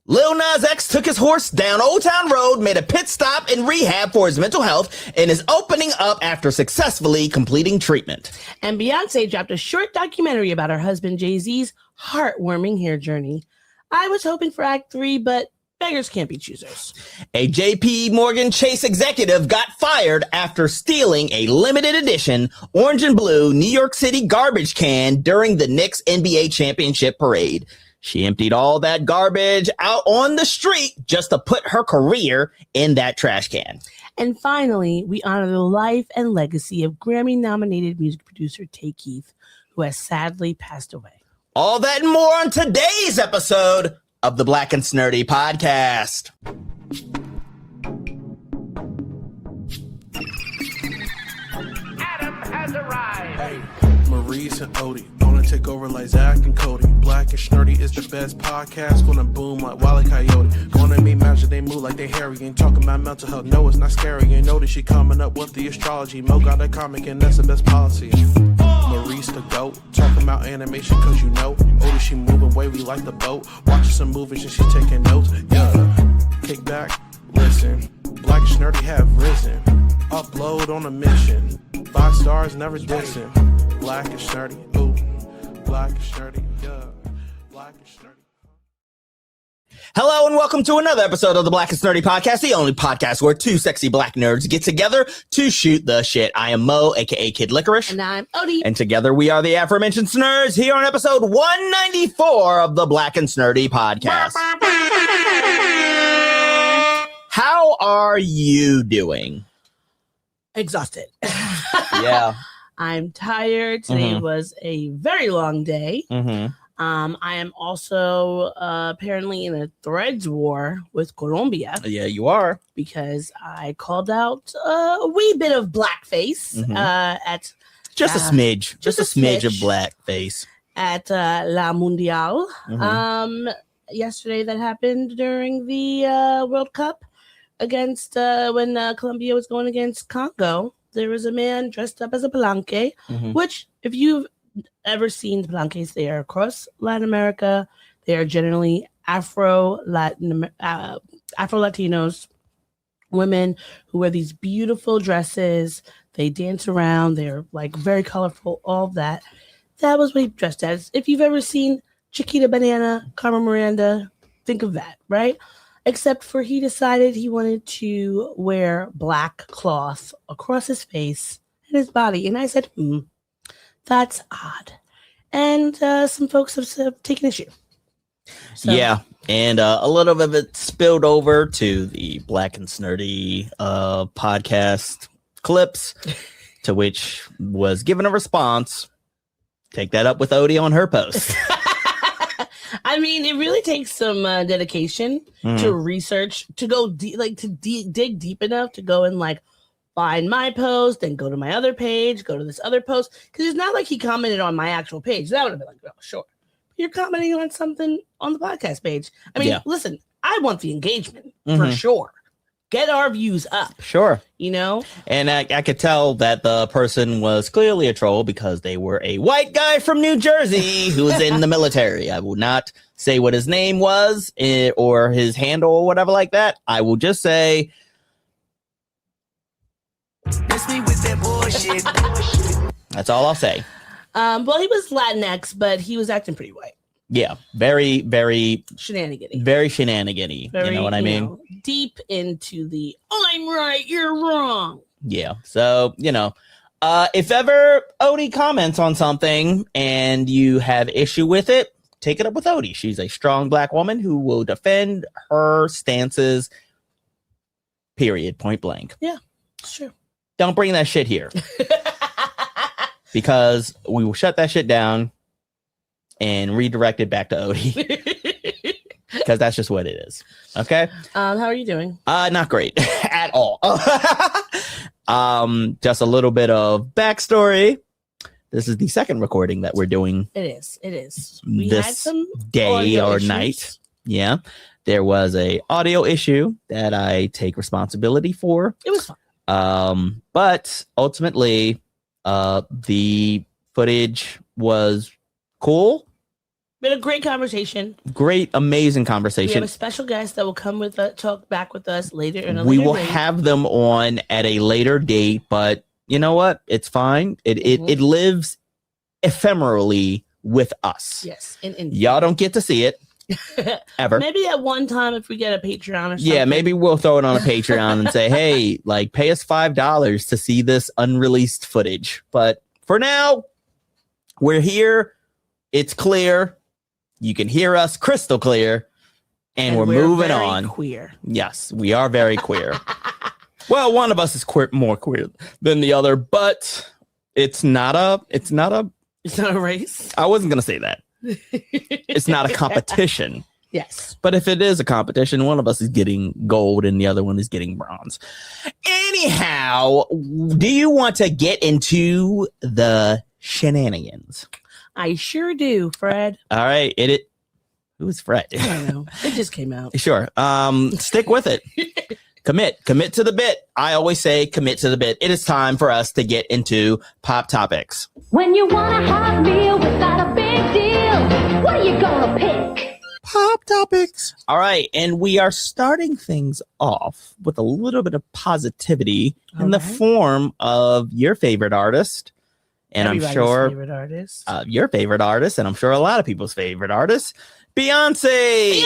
Lil Nas X took his horse down Old Town Road, made a pit stop in rehab for his mental health, and is opening up after successfully completing treatment. And Beyonce dropped a short documentary about her husband Jay-Z's heartwarming hair journey. I was hoping for Act 3, but beggars can't be choosers. A JP Morgan Chase executive got fired after stealing a limited edition orange and blue New York City garbage can during the Knicks NBA championship parade. She emptied all that garbage out on the street just to put her career in that trash can. And finally, we honor the life and legacy of Grammy-nominated music producer Tay Keith, who has sadly passed away. All that and more on today's episode of the Black and Snerdy podcast. Adam has arrived. Hey, Maurice and Odie gonna take over like Zach and Cody. Black and Snerdy is the best podcast. Gonna boom like Wile E. Coyote. Gonna make magic, they move like they hairy. Ain't talking about mental health, no, it's not scary. You know that she coming up with the astrology. Mo got a comic and that's the best policy. Maurice the GOAT, talking about animation cause you know. Odie, she moving wavy like the boat. Watching some movies and she's taking notes. Yeah, kick back, listen. Black and Snerdy have risen. Upload on a mission. 5 stars, never dissing. Black and Snerdy, ooh. Black and Snerdy, yeah. Black and Snerdy. Hello and welcome to another episode of the Black and Snerdy podcast, the only podcast where two sexy black nerds get together to shoot the shit. I am Mo, aka Kid Licorice. And I'm Odie. And together we are the aforementioned Snurds here on episode 194 of the Black and Snerdy podcast. How are you doing? Exhausted. Yeah. I'm tired. Today was a very long day. I am also apparently in a threads war with Colombia. Yeah, you are. Because I called out a wee bit of blackface at just a smidge. Just a smidge of blackface. At La Mundial. Yesterday that happened during the World Cup against when Colombia was going against Congo. There was a man dressed up as a palenque, which if you've ever seen the palenques, they are across Latin America. They are generally Afro-Latinos, women who wear these beautiful dresses. They dance around. They're like very colorful, all of that. That was what he dressed as. If you've ever seen Chiquita Banana, Carmen Miranda, think of that, right? Except for he decided he wanted to wear black cloth across his face and his body. And I said, that's odd. And some folks have taken issue. So, yeah. And a little of it spilled over to the Black and Snerdy podcast clips, to which was given a response. Take that up with Odie on her post. I mean, it really takes some dedication to research, to go dig deep enough to go and like find my post and go to my other page, go to this other post. Because it's not like he commented on my actual page. That would have been like, oh, sure. You're commenting on something on the podcast page. I mean, listen, I want the engagement for sure. Get our views up. Sure. You know? And I could tell that the person was clearly a troll because they were a white guy from New Jersey who was in the military. I will not say what his name was or his handle or whatever like that. I will just say, Miss me with that bullshit. that's all I'll say. Well, he was Latinx, but he was acting pretty white. Yeah, very, very shenanigan-y. Very shenanigan-y. You know what I mean? Deep into the I'm right, you're wrong. Yeah. So, if ever Odie comments on something and you have issue with it, take it up with Odie. She's a strong black woman who will defend her stances, period, point blank. Yeah, it's true. Don't bring that shit here. Because we will shut that shit down and redirect it back to Odie. Because that's just what it is. Okay? How are you doing? Not great at all. Just a little bit of backstory. This is the second recording that we're doing. It is. We this had some day or night. Yeah. There was a audio issue that I take responsibility for. It was fun. But ultimately, the footage was cool. Been a great conversation. Great, amazing We have conversation. a special guest that will come with talk back with us later. In a We later will date. have them on at a later date, but you know what? It's fine. It lives ephemerally with us. Yes, in Y'all don't get to see it ever. Maybe at one time if we get a Patreon or something. Yeah, maybe we'll throw it on a Patreon and say, hey, like, pay us $5 to see this unreleased footage. But for now, we're here. It's clear. You can hear us crystal clear. And we're moving very on. Queer. Yes, we are very queer. Well, one of us is more queer than the other, but it's not a race. I wasn't going to say that. It's not a competition. Yes. But if it is a competition, one of us is getting gold and the other one is getting bronze. Anyhow, do you want to get into the shenanigans? I sure do, Fred. All right. Who's Fred? I don't know. It just came out. Sure. Stick with it. Commit to the bit. I always say commit to the bit. It is time for us to get into pop topics. When you want a hot meal without a big deal, what are you gonna pick? Pop topics. All right. And we are starting things off with a little bit of positivity in the form of your favorite artist. And Everybody's I'm sure favorite artist. your favorite artist, and I'm sure a lot of people's favorite artist, Beyonce.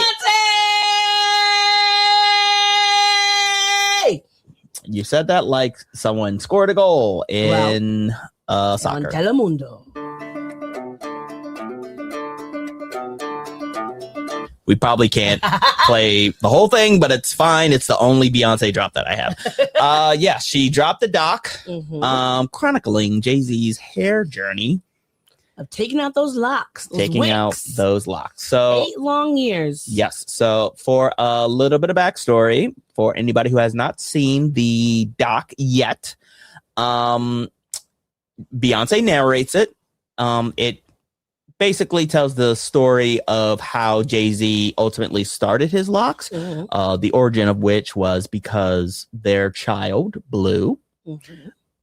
You said that like someone scored a goal in soccer. On Telemundo. We probably can't play the whole thing, but it's fine. It's the only Beyonce drop that I have. Yeah, she dropped the doc chronicling Jay-Z's hair journey. Of taking out those locks. Those Taking wigs. out those locks. So 8 long years. yes. So for a little bit of backstory, for anybody who has not seen the doc yet, Beyonce narrates it. It basically tells the story of how Jay-Z ultimately started his locks, the origin of which was because their child, Blue,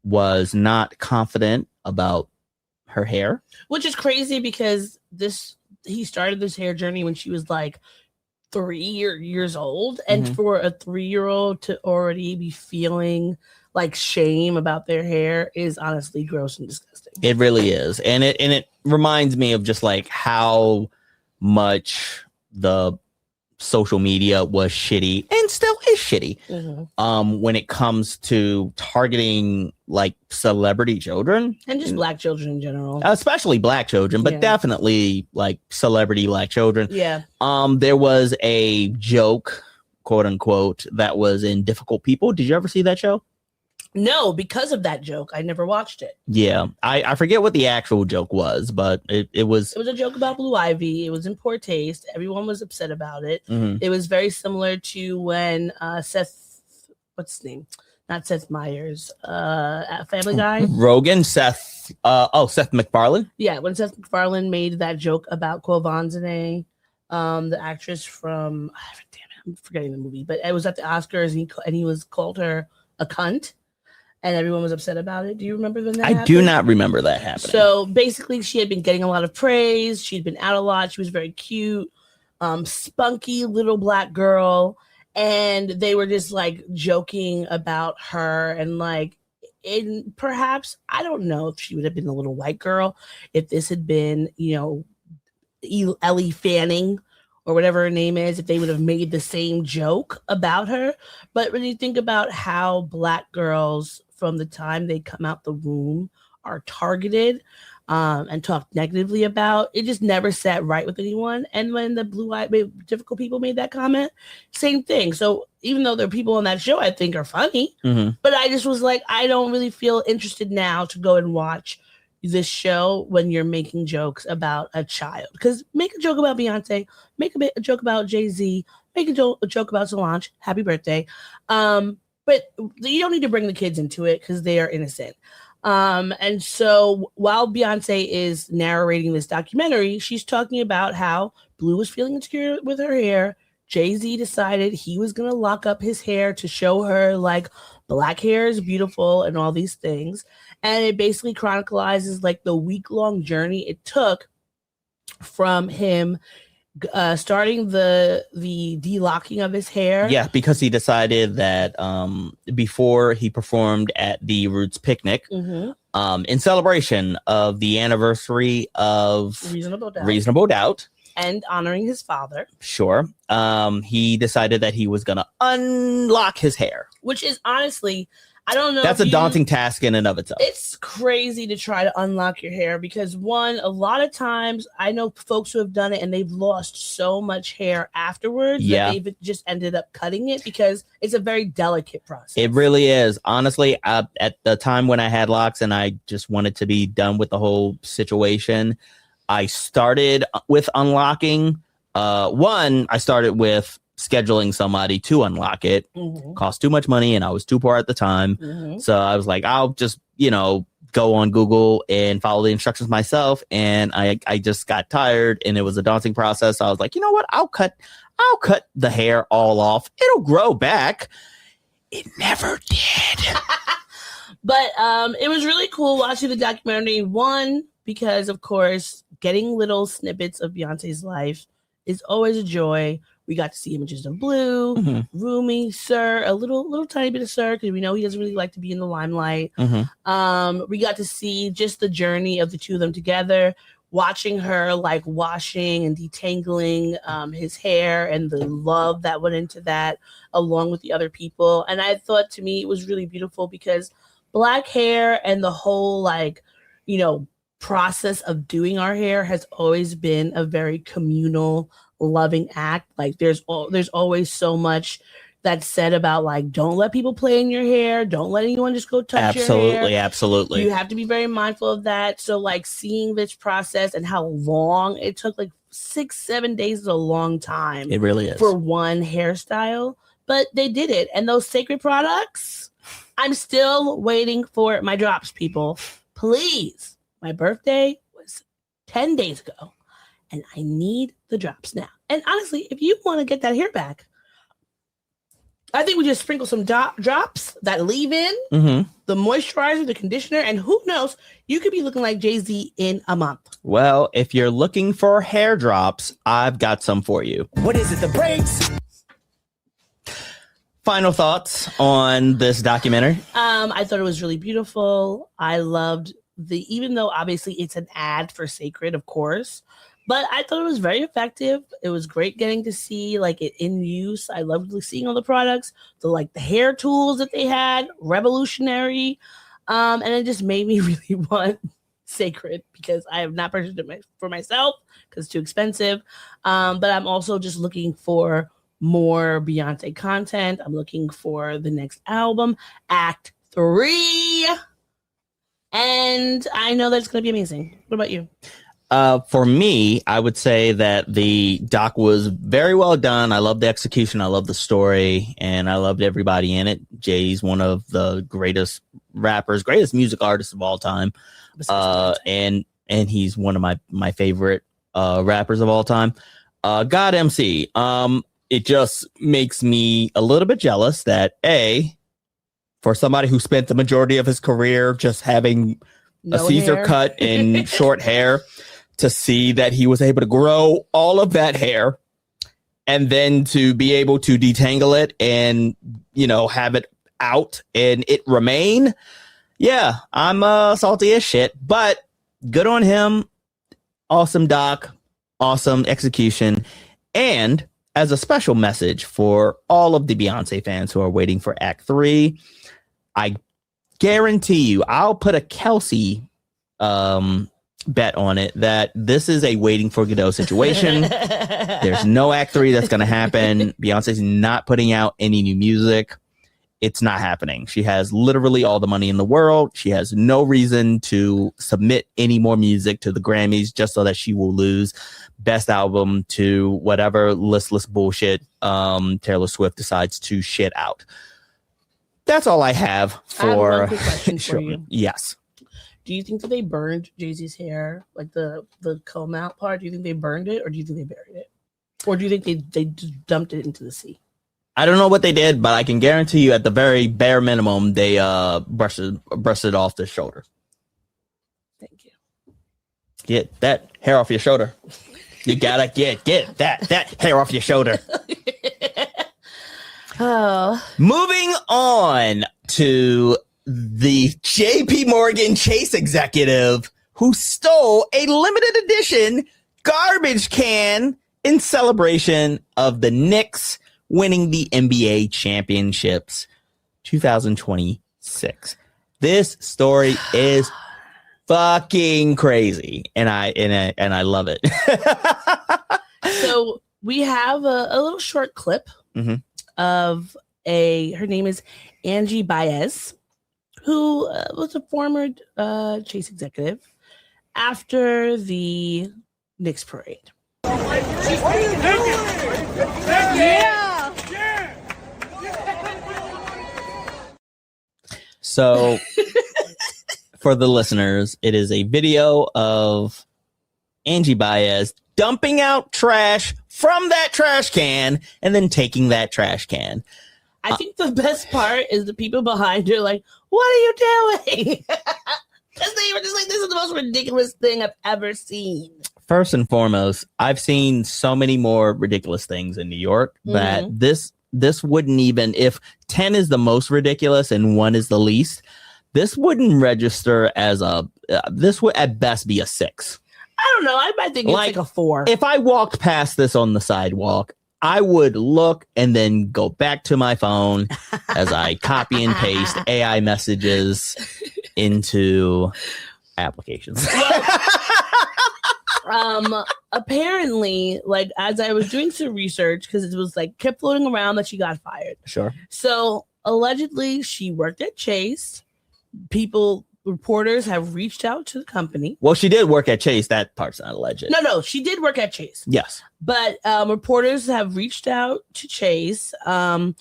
was not confident about her hair. Which is crazy because he started this hair journey when she was like 3 years old. And for a 3-year-old to already be feeling like shame about their hair is honestly gross and disgusting. It really is. And it reminds me of just like how much the social media was shitty and still is shitty when it comes to targeting like celebrity children and just black children in general, especially black children, but definitely like celebrity black children. There was a joke, quote unquote, that was in Difficult People. Did you ever see that show? No, because of that joke, I never watched it. Yeah, I forget what the actual joke was, but it was a joke about Blue Ivy. It was in poor taste. Everyone was upset about it. It was very similar to when Seth, what's his name? Not Seth Meyers, Family Guy. Seth MacFarlane. Yeah, when Seth MacFarlane made that joke about Quo Vanzane, the actress from, I'm forgetting the movie, but it was at the Oscars and he was called her a cunt. And everyone was upset about it. Do you remember when that happened? I do not remember that happening. So basically, she had been getting a lot of praise. She'd been out a lot. She was very cute, spunky little black girl. And they were just like joking about her. And like, perhaps, I don't know if she would have been a little white girl if this had been, Ellie Fanning or whatever her name is, if they would have made the same joke about her. But when you think about how black girls from the time they come out the womb are targeted and talked negatively about, it just never sat right with anyone. And when the Difficult People made that comment, same thing. So even though there are people on that show I think are funny, but I just was like, I don't really feel interested now to go and watch this show when you're making jokes about a child. Because make a joke about Beyonce, make a joke about Jay-Z, make a joke about Solange, happy birthday. But you don't need to bring the kids into it because they are innocent. And so while Beyonce is narrating this documentary, she's talking about how Blue was feeling insecure with her hair. Jay-Z decided he was going to lock up his hair to show her like black hair is beautiful and all these things. And it basically chronicalizes like the week-long journey it took from him starting the delocking of his hair. Yeah, because he decided that before he performed at the Roots picnic, in celebration of the anniversary of Reasonable Doubt and honoring his father, sure, he decided that he was gonna unlock his hair, which is honestly, I don't know. That's a daunting task in and of itself. It's crazy to try to unlock your hair because one, a lot of times I know folks who have done it and they've lost so much hair afterwards that they've just ended up cutting it because it's a very delicate process. It really is. Honestly, at the time when I had locks and I just wanted to be done with the whole situation, I started with unlocking. I started with scheduling somebody to unlock it. Cost too much money and I was too poor at the time. So I was like, I'll just, go on Google and follow the instructions myself. And I just got tired and it was a daunting process. So I was like, you know what? I'll cut the hair all off. It'll grow back. It never did. But it was really cool watching the documentary. One, because of course, getting little snippets of Beyonce's life is always a joy. We got to see Images of Blue, Rumi, Sir, a little tiny bit of Sir, because we know he doesn't really like to be in the limelight. We got to see just the journey of the two of them together, watching her like washing and detangling his hair and the love that went into that along with the other people. And I thought to me it was really beautiful because Black hair and the whole process of doing our hair has always been a very communal, loving act. Like there's always so much that's said about like, don't let people play in your hair, don't let anyone just go touch your hair. Absolutely. You have to be very mindful of that. So like seeing this process and how long it took, like 6-7 days is a long time. It really is. For one hairstyle, but they did it. And those sacred products, I'm still waiting for my drops, people. Please. My birthday was 10 days ago. And I need the drops now. And honestly, if you want to get that hair back, I think we just sprinkle some drops that leave in the moisturizer, the conditioner, and who knows, you could be looking like Jay-Z in a month. Well, if you're looking for hair drops, I've got some for you. What is it, the brakes? Final thoughts on this documentary? I thought it was really beautiful. I loved even though obviously it's an ad for Sacred, of course, but I thought it was very effective. It was great getting to see like it in use. I loved seeing all the products, the hair tools that they had, revolutionary. And it just made me really want Sacred because I have not purchased it for myself because it's too expensive. But I'm also just looking for more Beyonce content. I'm looking for the next album, Act 3. And I know that it's going to be amazing. What about you? For me, I would say that the doc was very well done. I love the execution. I love the story, and I loved everybody in it. Jay's one of the greatest rappers, greatest music artists of all time. And he's one of my favorite rappers of all time. God MC. It just makes me a little bit jealous that for somebody who spent the majority of his career just having a Caesar cut and short hair, to see that he was able to grow all of that hair and then to be able to detangle it and, have it out and it remain. Yeah, I'm salty as shit, but good on him. Awesome doc, awesome execution. And as a special message for all of the Beyonce fans who are waiting for Act 3, I guarantee you, I'll put a Kelsey bet on it that this is a waiting for Godot situation. There's no Act 3 that's going to happen. Beyonce's not putting out any new music. It's not happening. She has literally all the money in the world. She has no reason to submit any more music to the Grammys just so that she will lose Best Album to whatever listless bullshit Taylor Swift decides to shit out. That's all I have for. I have one quick question for you. Yes. Do you think that they burned Jay-Z's hair, like the comb out part? Do you think they burned it, or do you think they buried it, or do you think they just dumped it into the sea? I don't know what they did, but I can guarantee you, at the very bare minimum, they brushed it off the shoulder. Thank you. Get that hair off your shoulder. You gotta get that hair off your shoulder. Oh. Moving on to the JP Morgan Chase executive who stole a limited edition garbage can in celebration of the Knicks winning the NBA championships 2026. This story is fucking crazy, and I love it. So we have a little short clip of her name is Angie Baez, who was a former Chase executive after the Knicks parade. So, for the listeners, it is a video of Angie Baez dumping out trash from that trash can and then taking that trash can. I think the best part is the people behind her like, what are you doing? Because they were just like, this is the most ridiculous thing I've ever seen. First and foremost, I've seen so many more ridiculous things in New York that this wouldn't even, if 10 is the most ridiculous and 1 is the least, this wouldn't register as this would at best be a 6. I don't know. I might think it's like a 4. If I walked past this on the sidewalk, I would look and then go back to my phone as I copy and paste AI messages into applications. Apparently, like, as I was doing some research, because it was like kept floating around that she got fired. Sure. So allegedly she worked at Chase. Reporters have reached out to the company. Well, she did work at Chase. That part's not alleged. No, she did work at Chase. Yes. But reporters have reached out to Chase. One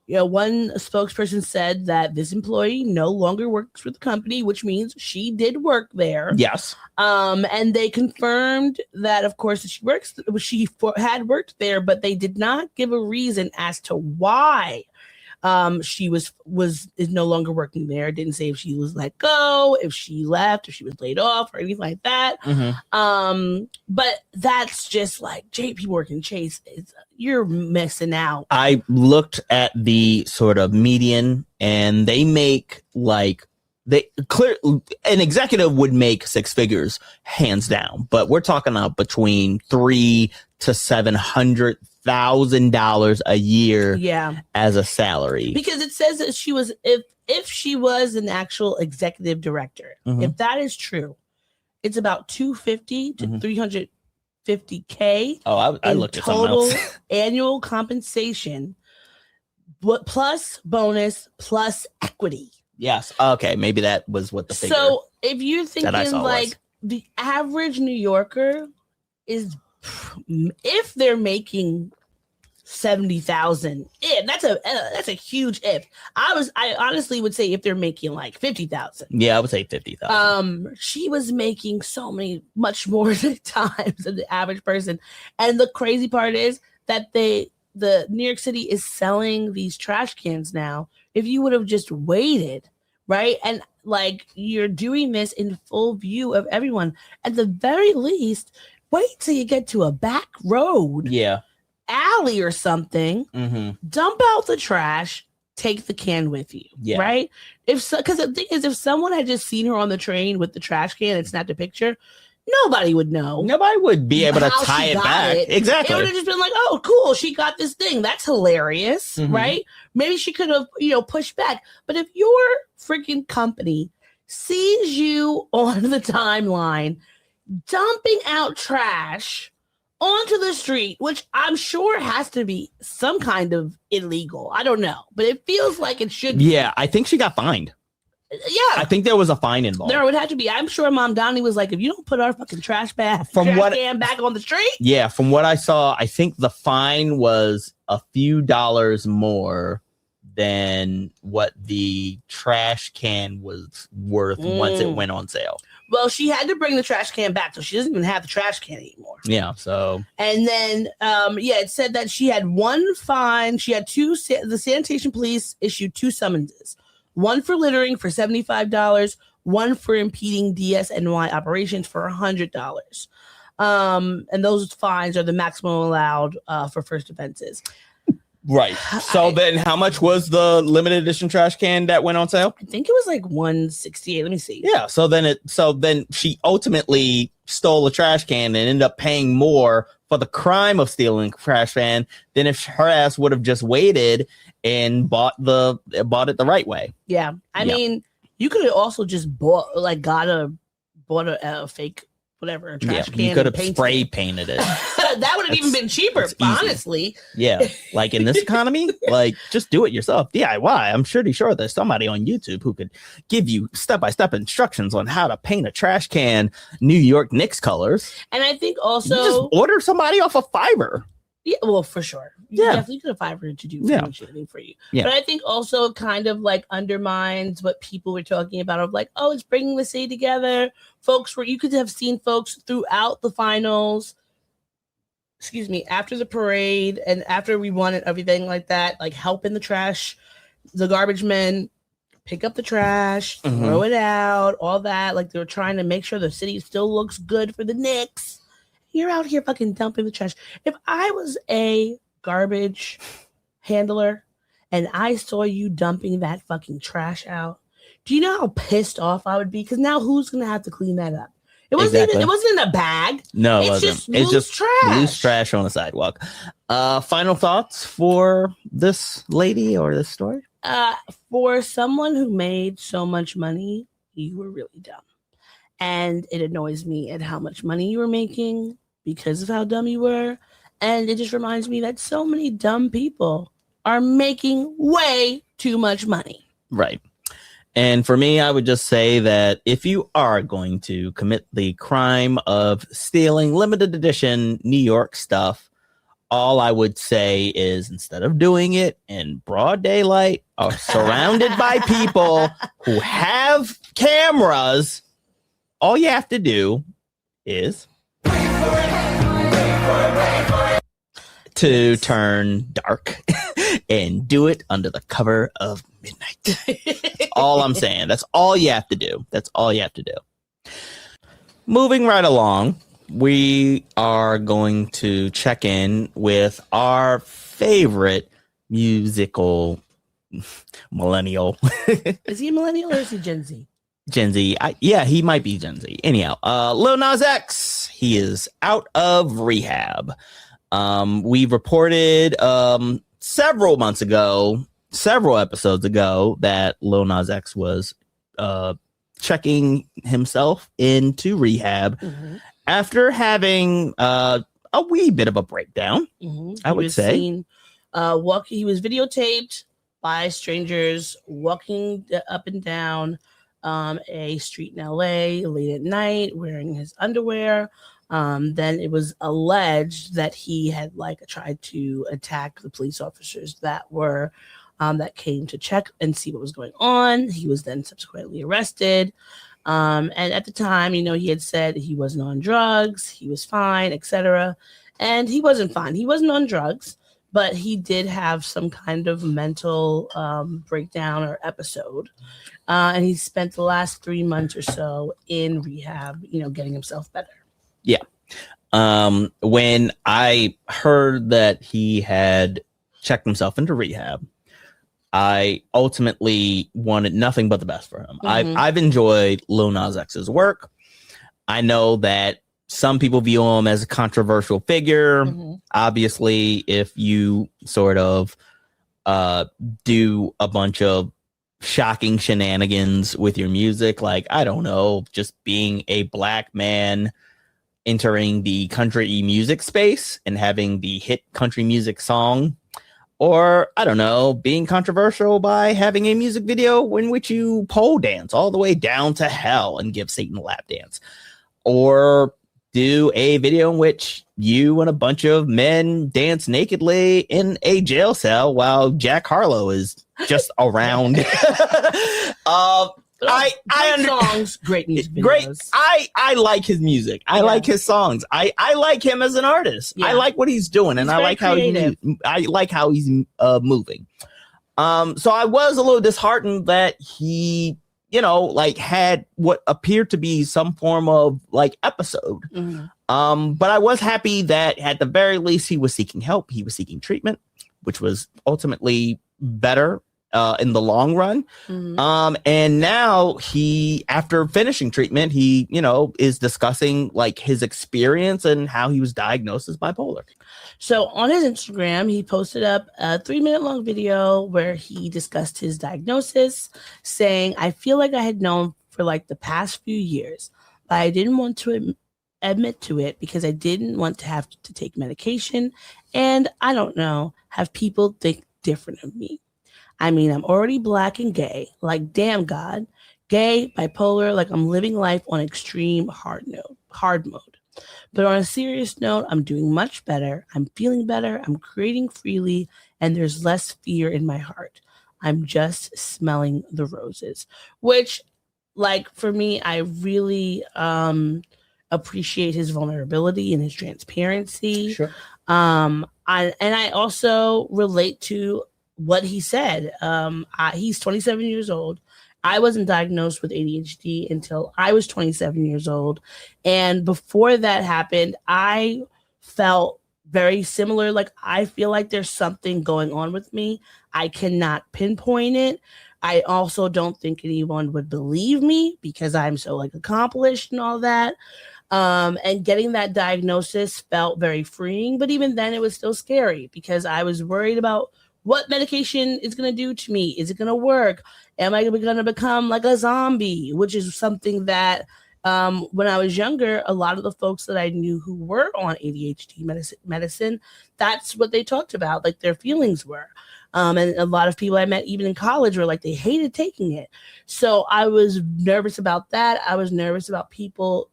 spokesperson said that this employee no longer works for the company, which means she did work there. Yes. And they confirmed that, of course, she had worked there, but they did not give a reason as to why she is no longer working there. Didn't say if she was let go, if she left, if she was laid off, or anything like that. But that's just like JP Morgan Chase. You're missing out. I looked at the sort of median, and they make like an executive would make 6 figures hands down, but we're talking about between $300,000 to $700,000 a year as a salary. Because it says that she was, if she was an actual executive director, if that is true, it's about $250,000 to $350,000. Oh, I looked at total something else. annual compensation, plus bonus, plus equity. Yes. Okay. Maybe that was what the figure. So if you're thinking like was. The average New Yorker is, if they're making 70,000, that's a huge if. I honestly would say if they're making like 50,000. Yeah, I would say 50,000. She was making much more times than the average person. And the crazy part is that the New York City is selling these trash cans now. If you would have just waited, right? And like, you're doing this in full view of everyone. At the very least, wait till you get to a back road, alley or something, dump out the trash, take the can with you, right? Because the thing is, if someone had just seen her on the train with the trash can and snapped a picture, nobody would know. Nobody would be able to tie it back. Exactly. It would have just been like, oh, cool, she got this thing. That's hilarious, right? Maybe she could have, pushed back. But if your freaking company sees you on the timeline dumping out trash onto the street, which I'm sure has to be some kind of illegal. I don't know, but it feels like it should be. Yeah, I think she got fined. Yeah, I think there was a fine involved. There would have to be. I'm sure Mom Donnie was like, if you don't put our fucking trash can back on the street. Yeah, from what I saw, I think the fine was a few dollars more than what the trash can was worth once it went on sale. Well, she had to bring the trash can back, so she doesn't even have the trash can anymore. Yeah, so. And then, it said that she had one fine. She had the sanitation police issued 2 summonses. One for littering for $75, one for impeding DSNY operations for $100. And those fines are the maximum allowed for first offenses. Right. So then how much was the limited edition trash can that went on sale? I think it was like $168. Let me see. Yeah. So then she ultimately stole a trash can and ended up paying more for the crime of stealing a trash can than if her ass would have just waited and bought it the right way. Yeah. I mean, you could have also just bought a fake whatever, a trash can. You could have painted spray it. painted it. That would have even been cheaper, honestly. Yeah, like in this economy, like just do it yourself. DIY. I'm pretty sure there's somebody on YouTube who could give you step-by-step instructions on how to paint a trash can New York Knicks colors. And I think also you just order somebody off of Fiverr. Yeah, well, for sure. You definitely could have Fiverr to do shading for you. Yeah. But I think also kind of like undermines what people were talking about of like, oh, it's bringing the city together. Folks where you could have seen folks throughout the finals, after the parade and after we won and everything like that, like helping the trash, the garbage men pick up the trash, throw it out, all that. Like they were trying to make sure the city still looks good for the Knicks. You're out here fucking dumping the trash. If I was a garbage handler and I saw you dumping that fucking trash out, do you know how pissed off I would be? Because now who's gonna have to clean that up? It wasn't even. It wasn't in a bag. No, it wasn't. It's just trash. Loose trash on the sidewalk. Final thoughts for this lady or this story? For someone who made so much money, you were really dumb, and it annoys me at how much money you were making because of how dumb you were. And it just reminds me that so many dumb people are making way too much money. Right. And for me, I would just say that if you are going to commit the crime of stealing limited edition New York stuff, all I would say is instead of doing it in broad daylight or surrounded by people who have cameras, all you have to do is to turn dark and do it under the cover of midnight. All I'm saying. That's all you have to do. That's all you have to do. Moving right along, we are going to check in with our favorite musical millennial. Is he a millennial or is he Gen Z? Gen Z. Yeah, he might be Gen Z. Anyhow, Lil Nas X, he is out of rehab. We reported several episodes ago, that Lil Nas X was checking himself into rehab after having a wee bit of a breakdown. I would say. He was videotaped by strangers walking up and down a street in LA late at night wearing his underwear. Then it was alleged that he had tried to attack the police officers that were that came to check and see what was going on. He was then subsequently arrested. And at the time, he had said he wasn't on drugs, he was fine, etc. And he wasn't fine. He wasn't on drugs, but he did have some kind of mental breakdown or episode. And he spent the last 3 months or so in rehab, getting himself better. Yeah. When I heard that he had checked himself into rehab, I ultimately wanted nothing but the best for him. I've enjoyed Lil Nas X's work. I know that some people view him as a controversial figure. Obviously, if you sort of do a bunch of shocking shenanigans with your music, like, I don't know, just being a black man entering the country music space and having the hit country music song, or I don't know, being controversial by having a music video in which you pole dance all the way down to hell and give Satan a lap dance, or do a video in which you and a bunch of men dance nakedly in a jail cell while Jack Harlow is just around. Songs, great music videos. Great. I like his music. I like his songs. I like him as an artist. I like what he's doing, and I like how he's moving. So I was a little disheartened that he like had what appeared to be some form of like episode. But I was happy that at the very least he was seeking help. He was seeking treatment, which was ultimately better in the long run. And now after finishing treatment, he, is discussing like his experience and how he was diagnosed as bipolar. So on his Instagram, he posted up a 3-minute long video where he discussed his diagnosis, saying, "I feel like I had known for like the past few years, but I didn't want to admit to it because I didn't want to have to take medication. And I don't know, have people think different of me. I mean, I'm already Black and gay, like damn God, gay, bipolar, like I'm living life on extreme hard mode. But on a serious note, I'm doing much better. I'm feeling better. I'm creating freely, and there's less fear in my heart. I'm just smelling the roses," which, like, for me, I really appreciate his vulnerability and his transparency. Sure. I also relate to what he said. He's 27 years old. I wasn't diagnosed with ADHD until I was 27 years old. And before that happened, I felt very similar. Like, I feel like there's something going on with me. I cannot pinpoint it. I also don't think anyone would believe me because I'm so like accomplished and all that. And getting that diagnosis felt very freeing. But even then, it was still scary because I was worried about what medication is going to do to me. Is it going to work? Am I going to become like a zombie? Which is something that when I was younger, a lot of the folks that I knew who were on ADHD medicine, that's what they talked about, like their feelings were. And a lot of people I met even in college were like, they hated taking it. So I was nervous about that. I was nervous about people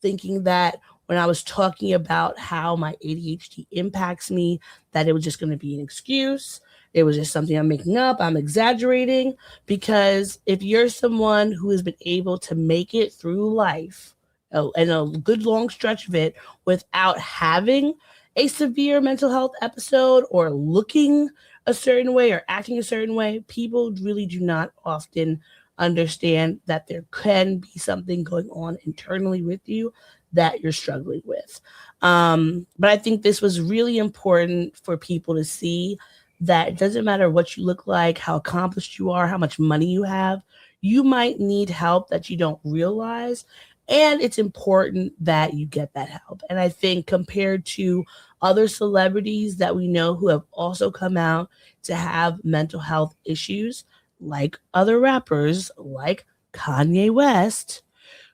thinking that when I was talking about how my ADHD impacts me, that it was just going to be an excuse. It was just something I'm making up. I'm exaggerating. Because if you're someone who has been able to make it through life and a good long stretch of it without having a severe mental health episode or looking a certain way or acting a certain way, people really do not often understand that there can be something going on internally with you that you're struggling with. But I think this was really important for people to see that it doesn't matter what you look like, how accomplished you are, how much money you have, you might need help that you don't realize. And it's important that you get that help. And I think compared to other celebrities that we know who have also come out to have mental health issues, like other rappers like Kanye West,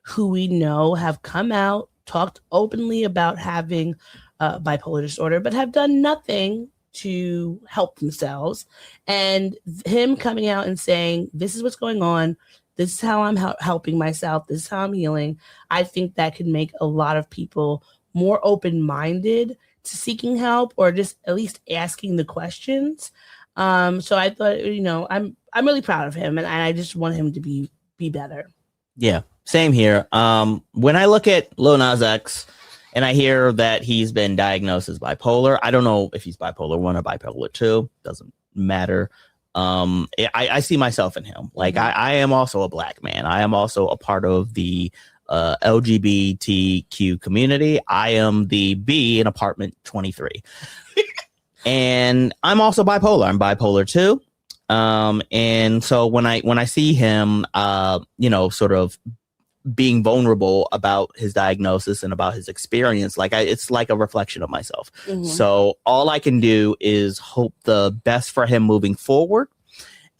who we know have come out, talked openly about having bipolar disorder, but have done nothing to help themselves. And him coming out and saying, this is what's going on. This is how I'm helping myself. This is how I'm healing. I think that could make a lot of people more open-minded to seeking help or just at least asking the questions. So I thought, I'm really proud of him, and I just want him to be better. Yeah, same here. When I look at Lil Nas X and I hear that he's been diagnosed as bipolar, I don't know if he's bipolar 1 or bipolar 2. Doesn't matter. I see myself in him. Like, I am also a Black man. I am also a part of the LGBTQ community. I am the B in apartment 23. And I'm also bipolar. I'm bipolar 2. And so when I see him, sort of being vulnerable about his diagnosis and about his experience, it's like a reflection of myself. So all I can do is hope the best for him moving forward.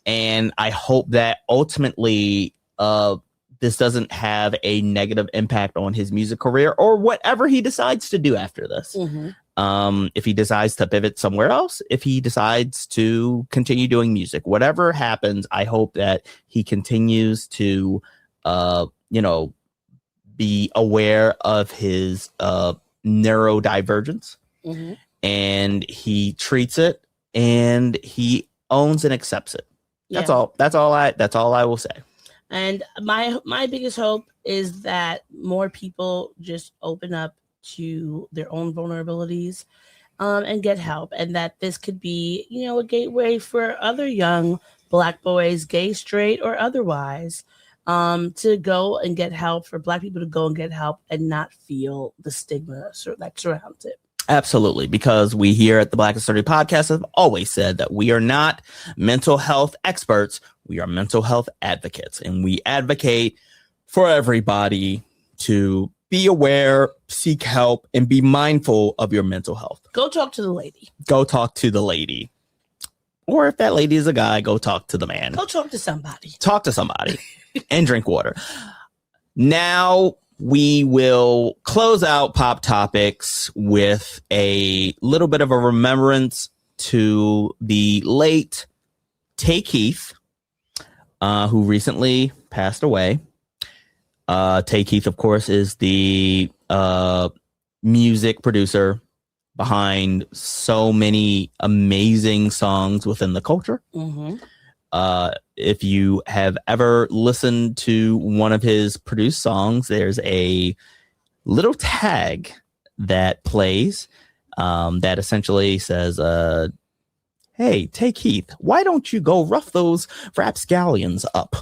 And I hope that ultimately, this doesn't have a negative impact on his music career or whatever he decides to do after this. If he decides to pivot somewhere else, if he decides to continue doing music, whatever happens, I hope that he continues to, be aware of his neurodivergence and he treats it and he owns and accepts it. That's all. That's all I will say. And my biggest hope is that more people just open up to their own vulnerabilities and get help, and that this could be, a gateway for other young Black boys, gay, straight, or otherwise, to go and get help, for Black people to go and get help and not feel the stigma that surrounds it. Absolutely, because we here at the Black and Sturdy podcast have always said that we are not mental health experts. We are mental health advocates, and we advocate for everybody to be aware, seek help, and be mindful of your mental health. Go talk to the lady. Go talk to the lady. Or if that lady is a guy, go talk to the man. Go talk to somebody. Talk to somebody and drink water. Now we will close out Pop Topics with a little bit of a remembrance to the late Tay Keith, who recently passed away. Tay Keith, of course, is the music producer behind so many amazing songs within the culture. Mm-hmm. If you have ever listened to one of his produced songs, there's a little tag that plays that essentially says, hey, Tay Keith, why don't you go rough those rapscallions up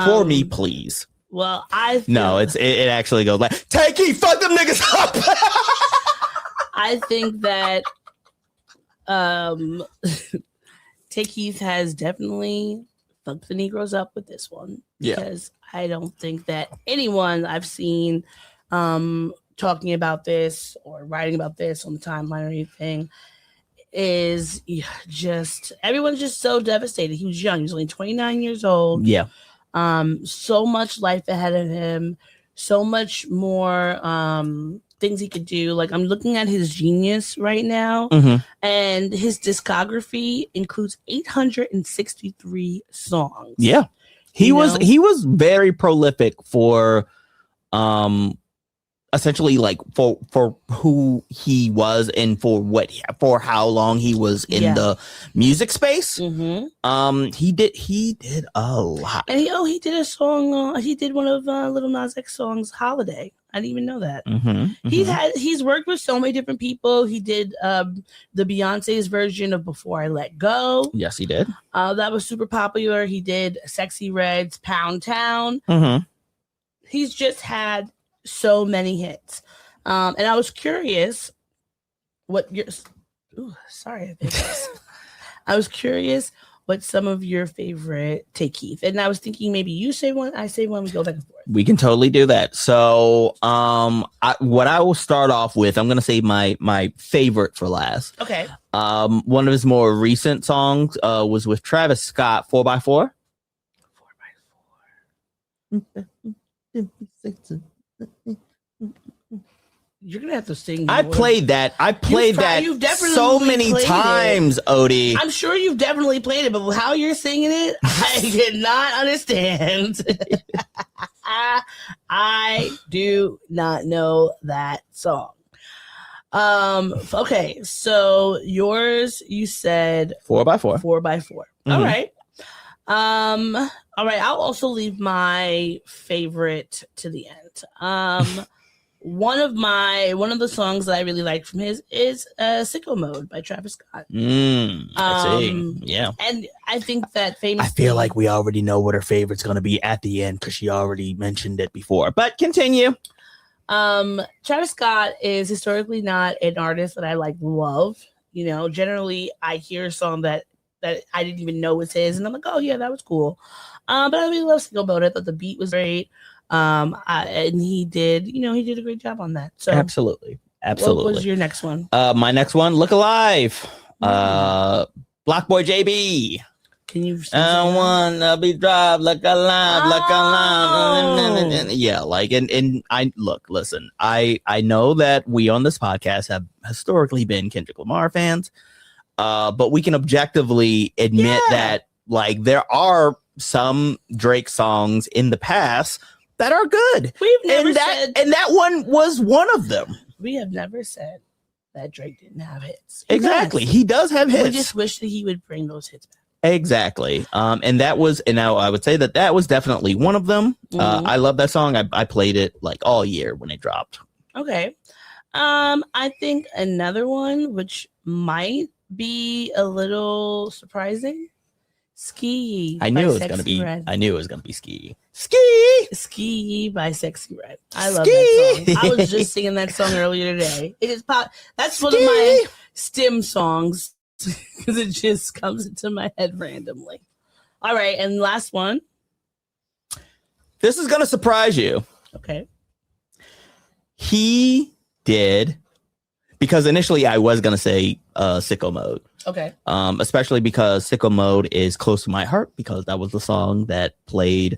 for me, please? Well, it actually goes like, Tay Keith, fuck them niggas up. I think that Tay Keith has definitely fucked the Negroes up with this one. Yeah. Because I don't think that anyone I've seen talking about this or writing about this on the timeline or anything is just, everyone's just so devastated. He was young. He was only 29 years old. Yeah. So much life ahead of him. So much more things he could do. Like, I'm looking at his Genius right now, and his discography includes 863 songs. Yeah, he was very prolific for essentially like for who he was and for how long he was in the music space. He did a lot. And he did a song. He did one of Lil Nas X songs, "Holiday." I didn't even know that. He's worked with so many different people. He did the Beyonce's version of "Before I Let Go." Yes, he did. That was super popular. He did Sexy Red's "Pound Town." He's just had so many hits. And I was curious what your I was curious what some of your favorite Tay Keith. And I was thinking maybe you say one, I say one, we go back and forth. We can totally do that. So what I will start off with, I'm gonna say my favorite for last. Okay. One of his more recent songs was with Travis Scott, 4x4. 4x4. You're gonna have to sing. I played that so many times, Odie. I'm sure you've definitely played it, but how you're singing it, I did not understand. I do not know that song. Okay, so yours, you said 4x4. 4x4. All right. All right. I'll also leave my favorite to the end. One of the songs that I really like from his is "Sicko Mode" by Travis Scott. I see. Yeah. And I think that famous. I feel like we already know what her favorite's going to be at the end because she already mentioned it before. But continue. Travis Scott is historically not an artist that I love. You know, generally I hear a song that I didn't even know was his, and I'm like, oh yeah, that was cool. But I really love "Sicko Mode." I thought the beat was great. And he did a great job on that. So absolutely. What was your next one? My next one, "Look Alive." Block Boy JB. Can you? I wanna be dropped, look alive, look alive. Yeah, like and I listen. I know that we on this podcast have historically been Kendrick Lamar fans, but we can objectively admit that like there are some Drake songs in the past that are good. We've never said that one was one of them. We have never said that Drake didn't have hits. Exactly. He does have hits. We just wish that he would bring those hits back. Exactly. And that was, and now I would say that was definitely one of them. I love that song. I played it like all year when it dropped. Okay. I think another one, which might be a little surprising, Ski. I knew by it was gonna Sexy be. Red. I knew it was gonna be Ski. Ski. Ski by Sexy Red. I love Ski. that song. I was just singing that song earlier today. It is pop. That's one of my stim songs because it just comes into my head randomly. All right, and last one. This is gonna surprise you. Okay. He did, because initially I was gonna say Sicko Mode. Okay. Especially because Sicko Mode is close to my heart, because that was the song that played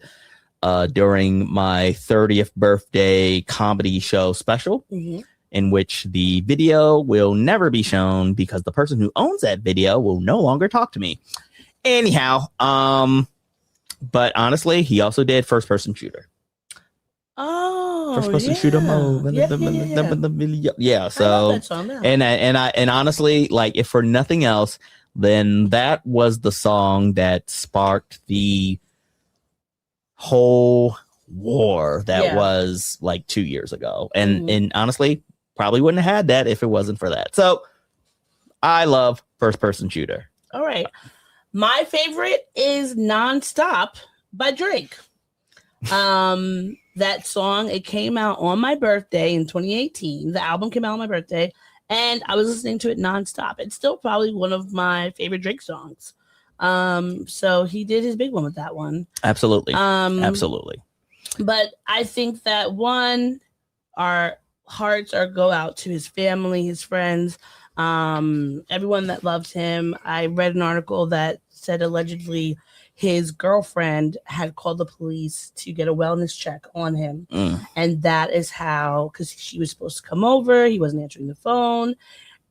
during my 30th birthday comedy show special, in which the video will never be shown because the person who owns that video will no longer talk to me. Anyhow, but honestly, he also did First Person Shooter. Oh, First Person Shooter mode. Yeah. So, and honestly, like, if for nothing else, then that was the song that sparked the whole war that was like 2 years ago. And honestly, probably wouldn't have had that if it wasn't for that. So I love First Person Shooter. All right. My favorite is Nonstop by Drake. That song, it came out on my birthday in 2018. The album came out on my birthday, and I was listening to it nonstop. It's still probably one of my favorite Drake songs. So he did his big one with that one. Absolutely. Absolutely. But I think that our hearts go out to his family, his friends, everyone that loves him. I read an article that said allegedly his girlfriend had called the police to get a wellness check on him. And that is how, because she was supposed to come over, he wasn't answering the phone.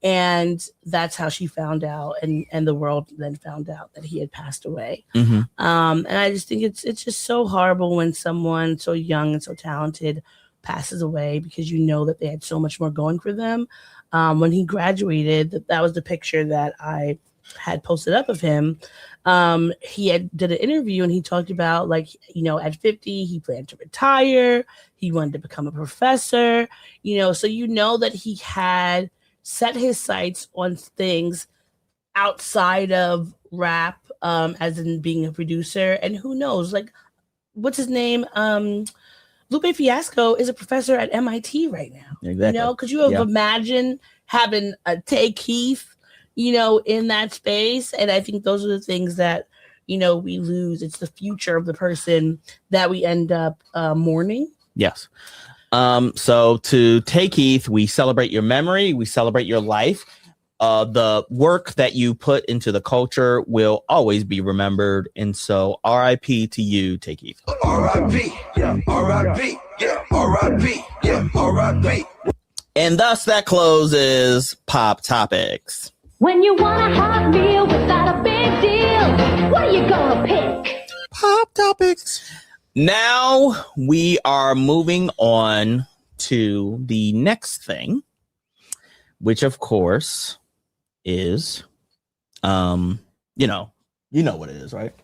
And that's how she found out. And the world then found out that he had passed away. And I just think it's just so horrible when someone so young and so talented passes away, because you know that they had so much more going for them. When he graduated, that was the picture that I had posted up of him. He did an interview and he talked about, like, you know, at 50 he planned to retire, he wanted to become a professor, you know, so you know that he had set his sights on things outside of rap, as in being a producer. And who knows, like, what's his name, Lupe Fiasco is a professor at MIT right now. Exactly. You know, could you have imagined having a Tay Keith, you know, in that space? And I think those are the things that, you know, we lose. It's the future of the person that we end up mourning. Yes. So to Tay Keith, we celebrate your memory, we celebrate your life. The work that you put into the culture will always be remembered. And so RIP to you, Tay Keith. R.I.P. Yeah, R.I.P. Yeah, R.I.P. Yeah, R.I.P. And thus that closes Pop Topics. When you want a hot meal without a big deal, what are you gonna pick? Pop Topics. Now we are moving on to the next thing, which of course is, you know what it is, right?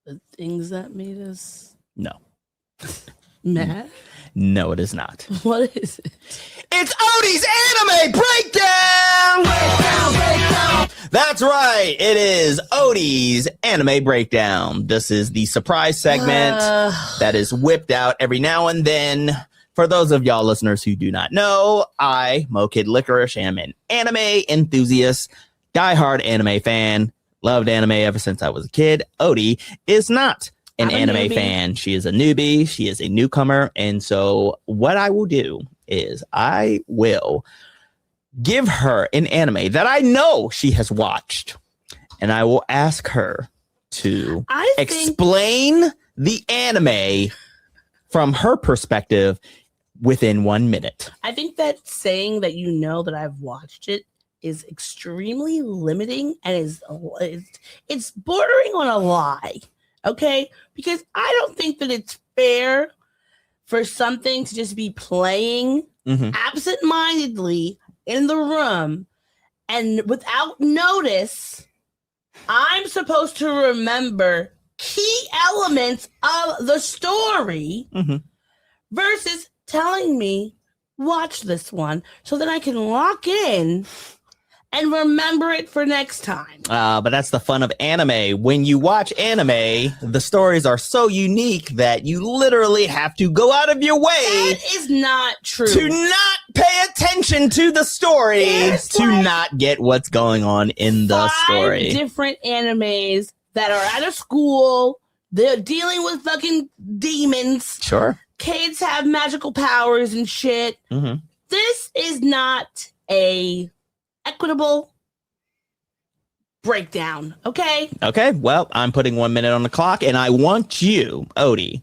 The things that made us No. mad. No, it is not. What is it? It's Odie's Anime Breakdown! That's right. It is Odie's Anime Breakdown. This is the surprise segment that is whipped out every now and then. For those of y'all listeners who do not know, I, Mo Kid Licorice, am an anime enthusiast, diehard anime fan, loved anime ever since I was a kid. Odie is not an anime fan. She is a newbie. She is a newcomer. And so what I will do is I will give her an anime that I know she has watched, and I will ask her to explain the anime from her perspective within 1 minute. I think that saying that you know that I've watched it is extremely limiting, and it's bordering on a lie. Okay, because I don't think that it's fair for something to just be playing absentmindedly in the room, and without notice, I'm supposed to remember key elements of the story versus telling me, watch this one, so that I can lock in and remember it for next time. But that's the fun of anime. When you watch anime, the stories are so unique that you literally have to go out of your way That is not true. to not pay attention to the story There's to like not get what's going on in the 5 story. different animes that are at a school. They're dealing with fucking demons. Sure. Kids have magical powers and shit. Mm-hmm. This is not a equitable breakdown, okay? Okay, well, I'm putting 1 minute on the clock, and I want you, Odie,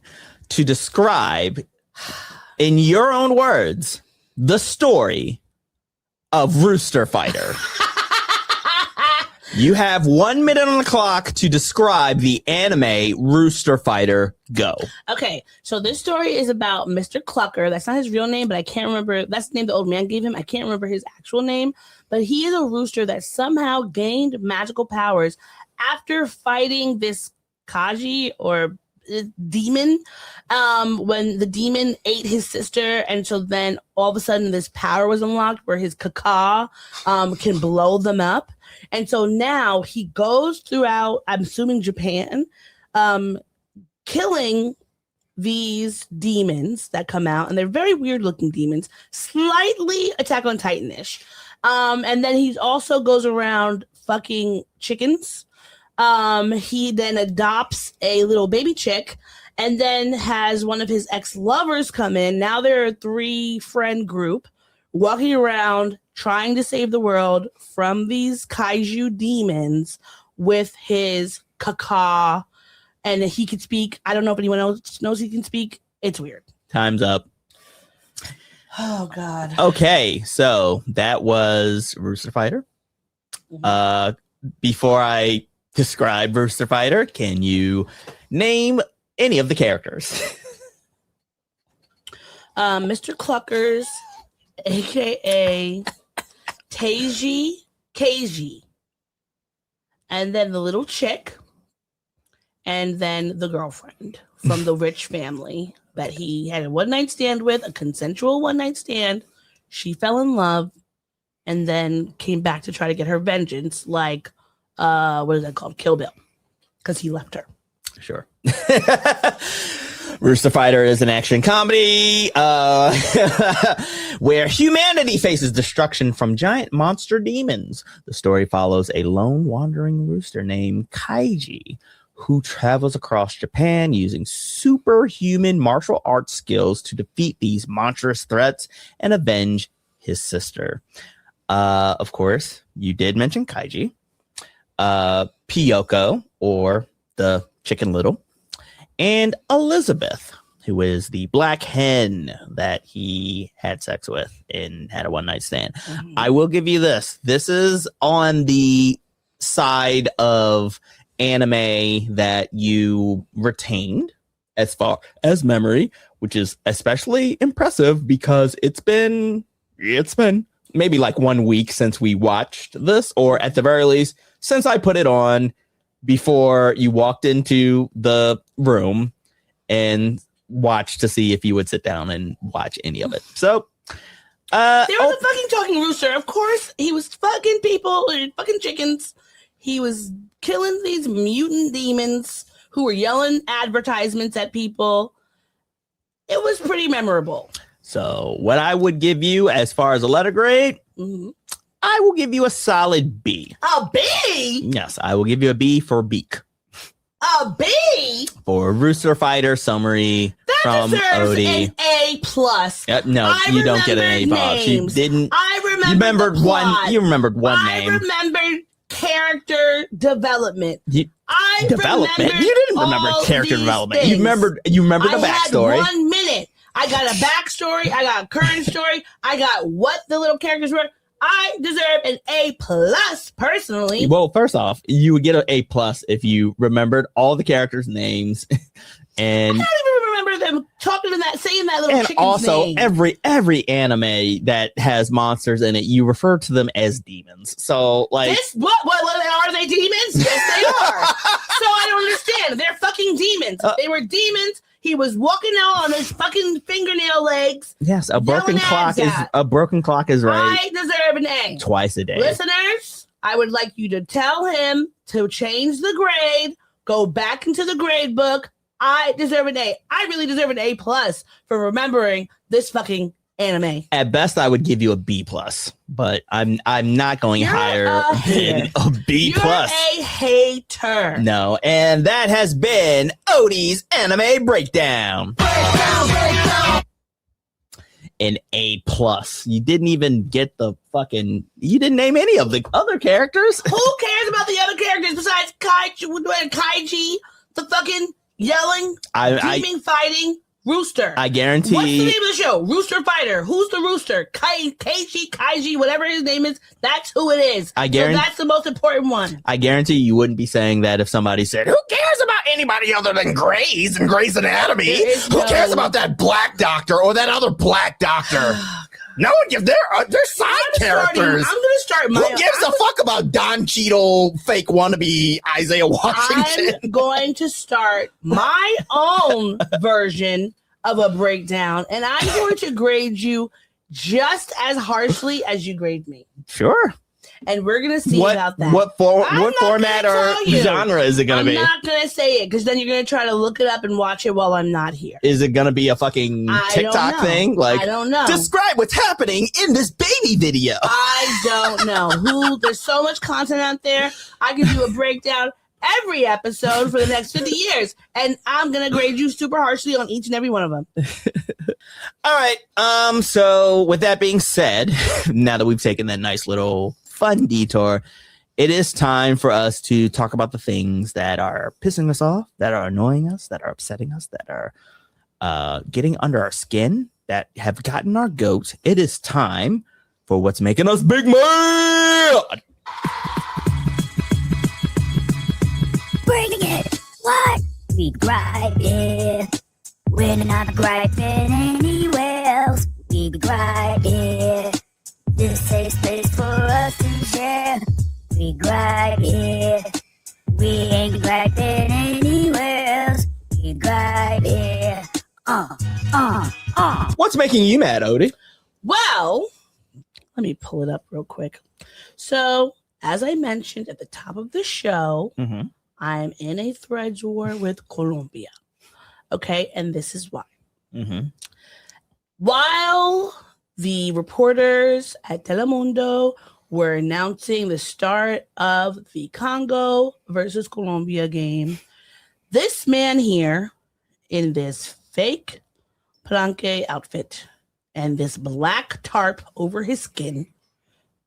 to describe, in your own words, the story of Rooster Fighter. You have 1 minute on the clock to describe the anime Rooster Fighter. Go. Okay, so this story is about Mr. Clucker. That's not his real name, but I can't remember. That's the name the old man gave him. I can't remember his actual name, but he is a rooster that somehow gained magical powers after fighting this Kaji or demon. When the demon ate his sister, and so then all of a sudden this power was unlocked where his caca can blow them up. And so now he goes throughout, I'm assuming Japan, killing these demons that come out, and they're very weird looking demons, slightly Attack on Titan-ish. And then he also goes around fucking chickens. He then adopts a little baby chick and then has one of his ex-lovers come in. Now they're a 3-friend group walking around trying to save the world from these kaiju demons with his caca. And he can speak. I don't know if anyone else knows he can speak. It's weird. Time's up. Oh, God. Okay, so that was Rooster Fighter. Before I describe Rooster Fighter, can you name any of the characters? Mr. Cluckers, a.k.a. Keiji, and then the little chick, and then the girlfriend from the rich family that he had a one-night stand with, a consensual one-night stand. She fell in love and then came back to try to get her vengeance, like, what is that called? Kill Bill, because he left her. Sure. Rooster Fighter is an action comedy where humanity faces destruction from giant monster demons. The story follows a lone wandering rooster named Kaiji who travels across Japan using superhuman martial arts skills to defeat these monstrous threats and avenge his sister. Of course, you did mention Kaiji. Piyoko, or the Chicken Little, and Elizabeth, who is the black hen that he had sex with and had a one-night stand. Mm-hmm. I will give you this. This is on the side of anime that you retained as far as memory, which is especially impressive because it's been maybe like 1 week since we watched this, or at the very least, since I put it on before you walked into the room and watched to see if you would sit down and watch any of it. So there was a fucking talking rooster. Of course, he was fucking people and fucking chickens. He was killing these mutant demons who were yelling advertisements at people. It was pretty memorable. So what I would give you as far as a letter grade, I will give you a solid B. A B? Yes, I will give you a B for Beak. A B? For Rooster Fighter summary that from deserves Odie. An A plus. No, you don't get an A box. You didn't. I remember. You remembered one. You remembered one name. I remembered character development. Development. You didn't remember character development. Things. You remember the backstory. I had 1 minute. I got a backstory. I got a current story. I got what the little characters were. I deserve an A plus personally. Well, first off, you would get an A plus if you remembered all the characters' names, and I don't even remember them talking to that, saying that little. And chicken's also, name. every anime that has monsters in it, you refer to them as demons. So, like, what are they demons? Yes, they are. So I don't understand. They're fucking demons. They were demons. He was walking out on his fucking fingernail legs. Yes, a broken clock is right. I deserve an A. Twice a day. Listeners, I would like you to tell him to change the grade, go back into the grade book. I deserve an A. I really deserve an A+ for remembering this fucking anime. At best, I would give you a B+, but I'm not going higher than a B+. You're a hater. No, and that has been Odie's Anime Breakdown. An A+. You didn't even get you didn't name any of the other characters. Who cares about the other characters besides Kaiji, the fucking yelling, screaming, fighting rooster? I guarantee. What's the name of the show? Rooster Fighter. Who's the rooster? Kaiji, whatever his name is. That's who it is. I guarantee. So that's the most important one. I guarantee you wouldn't be saying that if somebody said, "Who cares about anybody other than Grey's and Grey's Anatomy? Who cares about that black doctor or that other black doctor?" No one gives. They're side characters. I'm gonna start my. Who gives a fuck about Don Cheadle, fake wannabe Isaiah Washington? I'm going to start my own version of a breakdown, and I'm going to grade you just as harshly as you grade me. Sure. And we're gonna see about that. What format or genre is it gonna be? I'm not gonna say it because then you're gonna try to look it up and watch it while I'm not here. Is it gonna be a fucking TikTok thing? Like, I don't know. Describe what's happening in this baby video. I don't know. There's so much content out there. I can do a breakdown every episode for the next 50 years, and I'm gonna grade you super harshly on each and every one of them. All right. So with that being said, now that we've taken that nice little fun detour, it is time for us to talk about the things that are pissing us off, that are annoying us, that are upsetting us, that are getting under our skin, that have gotten our goat. It is time for what's making us big mad. Bringing it. What? We gripe it. We're not griping anywhere else. We gripe it. This safe space for us to share. We gripe it. We ain't griping anywhere else. We gripe it. What's making you mad, Odie? Well, let me pull it up real quick. So, as I mentioned at the top of the show, I'm in a threads war with Colombia. Okay, and this is why. While the reporters at Telemundo were announcing the start of the Congo versus Colombia game, this man here in this fake planque outfit and this black tarp over his skin,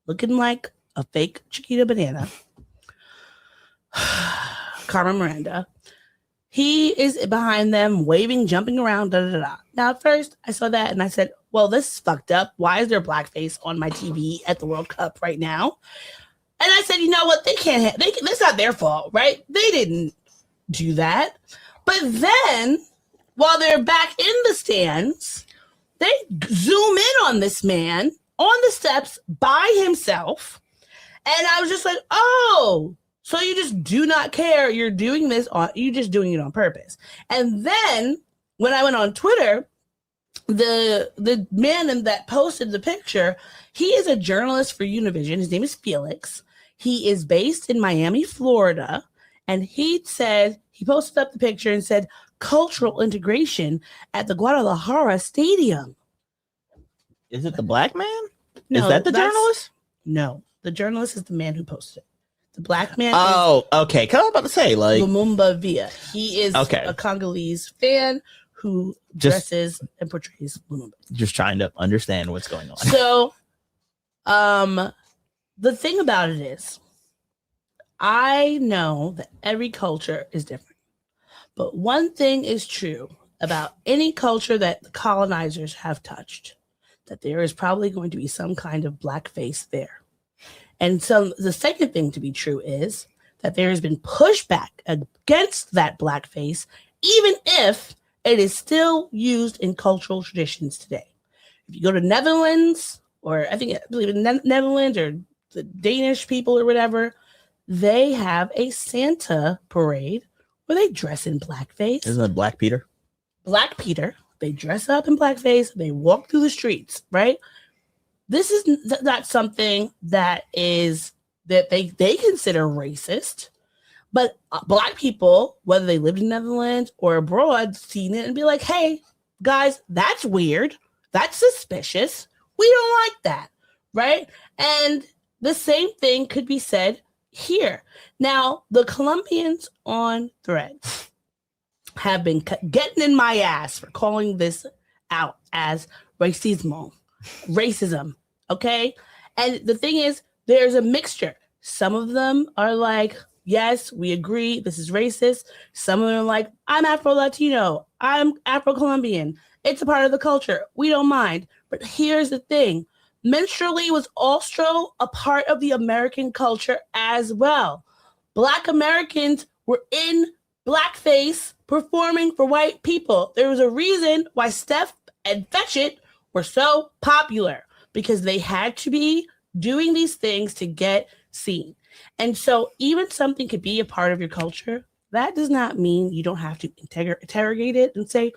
looking like a fake Chiquita banana, Carmen Miranda, he is behind them, waving, jumping around, da da da. Now, at first, I saw that and I said, well, this is fucked up. Why is there blackface on my TV at the World Cup right now? And I said, you know what? They can't, that's not their fault, right? They didn't do that. But then, while they're back in the stands, they zoom in on this man on the steps by himself. And I was just like, oh, so you just do not care. You're doing this you're just doing it on purpose. And then when I went on Twitter, the man that posted the picture, he is a journalist for Univision. His name is Felix. He is based in Miami, Florida. And he posted up the picture and said, cultural integration at the Guadalajara Stadium. Is it the black man? No, is that the journalist? No, the journalist is the man who posted it. The black man. Oh, okay. Because I was about to say, like, Lumumba Villa. He is a Congolese fan who dresses and portrays Lumumba. Just trying to understand what's going on. So, the thing about it is, I know that every culture is different, but one thing is true about any culture that the colonizers have touched, that there is probably going to be some kind of blackface there. And so the second thing to be true is that there has been pushback against that blackface, even if it is still used in cultural traditions today. If you go to Netherlands, or I believe in Netherlands or the Danish people or whatever, they have a Santa parade where they dress in blackface. Isn't it Black Peter? Black Peter. They dress up in blackface. They walk through the streets, right? This is not something that they consider racist. But Black people, whether they lived in the Netherlands or abroad, seen it and be like, hey, guys, that's weird. That's suspicious. We don't like that, right? And the same thing could be said here. Now, the Colombians on Threads have been getting in my ass for calling this out as racism, okay? And the thing is, there's a mixture. Some of them are like, yes, we agree, this is racist. Some of them are like, I'm Afro-Latino, I'm Afro-Colombian. It's a part of the culture. We don't mind. But here's the thing. Minstrelsy was also a part of the American culture as well. Black Americans were in blackface performing for white people. There was a reason why Steph and Fetch It were so popular, because they had to be doing these things to get seen. And so even something could be a part of your culture. That does not mean you don't have to interrogate it and say,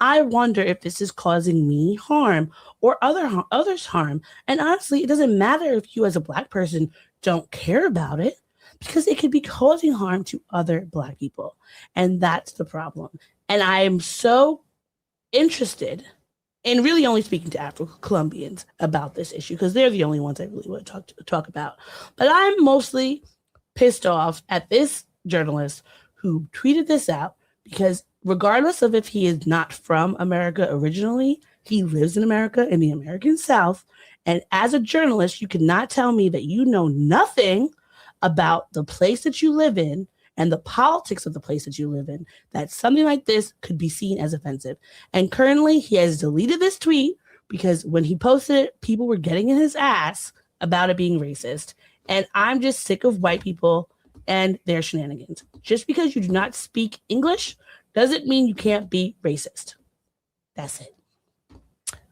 I wonder if this is causing me harm or others harm. And honestly, it doesn't matter if you as a Black person don't care about it, because it could be causing harm to other Black people. And that's the problem. And I am so interested in really only speaking to Afro-Colombians about this issue, because they're the only ones I really want to talk about. But I'm mostly pissed off at this journalist who tweeted this out, because regardless of if he is not from America originally, he lives in America, in the American South. And as a journalist, you cannot tell me that you know nothing about the place that you live in and the politics of the place that you live in, that something like this could be seen as offensive. And currently, he has deleted this tweet because when he posted it, people were getting in his ass about it being racist. And I'm just sick of white people and their shenanigans. Just because you do not speak English doesn't mean you can't be racist. That's it.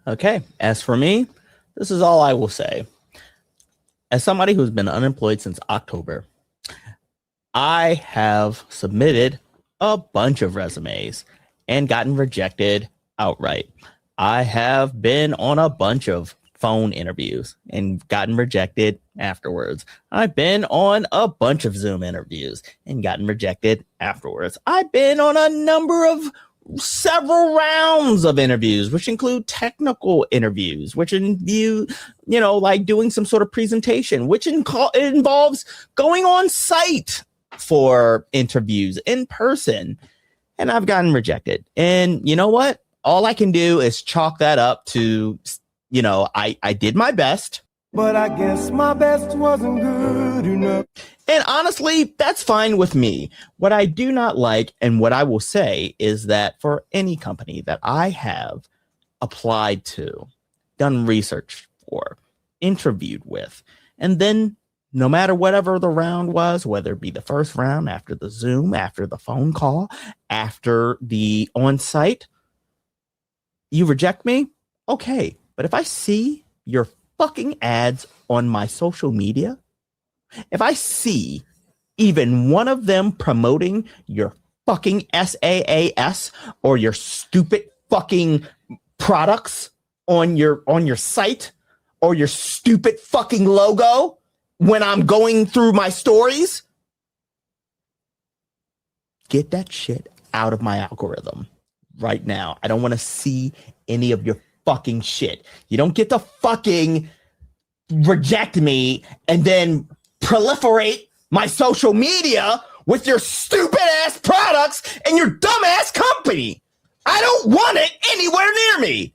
Okay. As for me, this is all I will say. As somebody who's been unemployed since October, I have submitted a bunch of resumes and gotten rejected outright. I have been on a bunch of phone interviews and gotten rejected afterwards. I've been on a bunch of Zoom interviews and gotten rejected afterwards. I've been on a number of several rounds of interviews, which include technical interviews, which like doing some sort of presentation, which involves going on site for interviews in person. And I've gotten rejected. And you know what? All I can do is chalk that up to, I did my best. But I guess my best wasn't good enough. And honestly, that's fine with me. What I do not like, and what I will say, is that for any company that I have applied to, done research for, interviewed with, and then no matter whatever the round was, whether it be the first round, after the Zoom, after the phone call, after the on-site, you reject me? Okay. But if I see your fucking ads on my social media, if I see even one of them promoting your fucking SaaS or your stupid fucking products on your site or your stupid fucking logo when I'm going through my stories, get that shit out of my algorithm right now. I don't want to see any of your fucking shit. You don't get to fucking reject me and then proliferate my social media with your stupid ass products and your dumb ass company. I don't want it anywhere near me.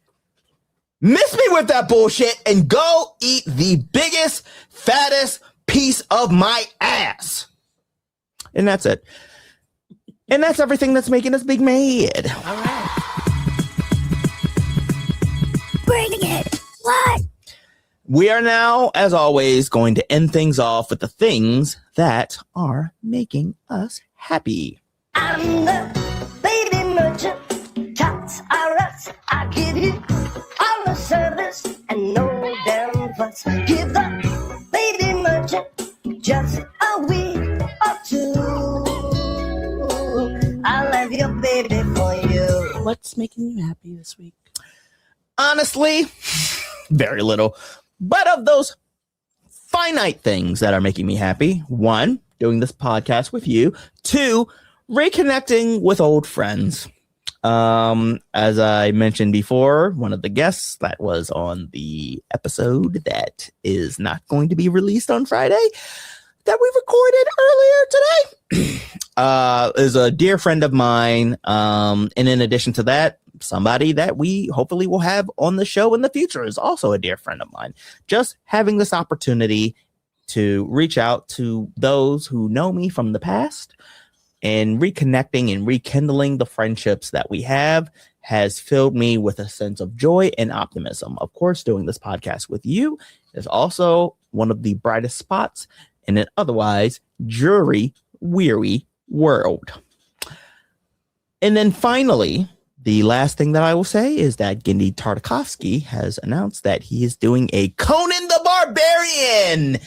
Miss me with that bullshit and go eat the biggest, fattest piece of my ass. And that's it. And that's everything that's making us big mad. All right. Bring it. What? We are now, as always, going to end things off with the things that are making us happy. I'm the baby merchant. Tots are us. I give you all the service and no damn fuss. Give the baby merchant just a week or two. I'll have your baby for you. what's making you happy this week? Honestly, very little. But of those finite things that are making me happy, 1, doing this podcast with you. 2, reconnecting with old friends. As I mentioned before, one of the guests that was on the episode that is not going to be released on Friday that we recorded earlier today is a dear friend of mine. And in addition to that, somebody that we hopefully will have on the show in the future is also a dear friend of mine. Just having this opportunity to reach out to those who know me from the past and reconnecting and rekindling the friendships that we have has filled me with a sense of joy and optimism. Of course, doing this podcast with you is also one of the brightest spots in an otherwise dreary world. And then finally, the last thing that I will say is that Genndy Tartakovsky has announced that he is doing a Conan the Barbarian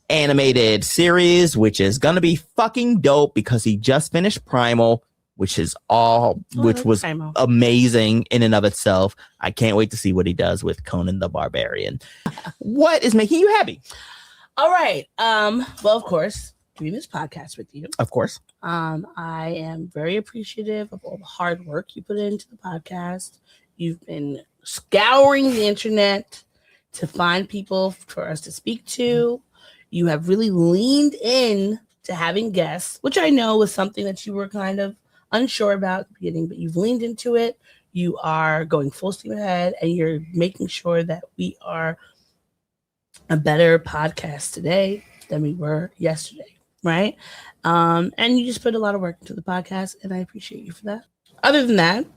animated series, which is gonna be fucking dope because he just finished Primal, which was Primal. amazing in and of itself. I can't wait to see what he does with Conan the Barbarian. What is making you happy? All right. Well, of course, doing this podcast with you. Of course. I am very appreciative of all the hard work you put into the podcast. You've been scouring the internet to find people for us to speak to. You have really leaned in to having guests, which I know was something that you were kind of unsure about at the beginning, but you've leaned into it. You are going full steam ahead, and you're making sure that we are a better podcast today than we were yesterday, right? And you just put a lot of work into the podcast, and I appreciate you for that. Other than that,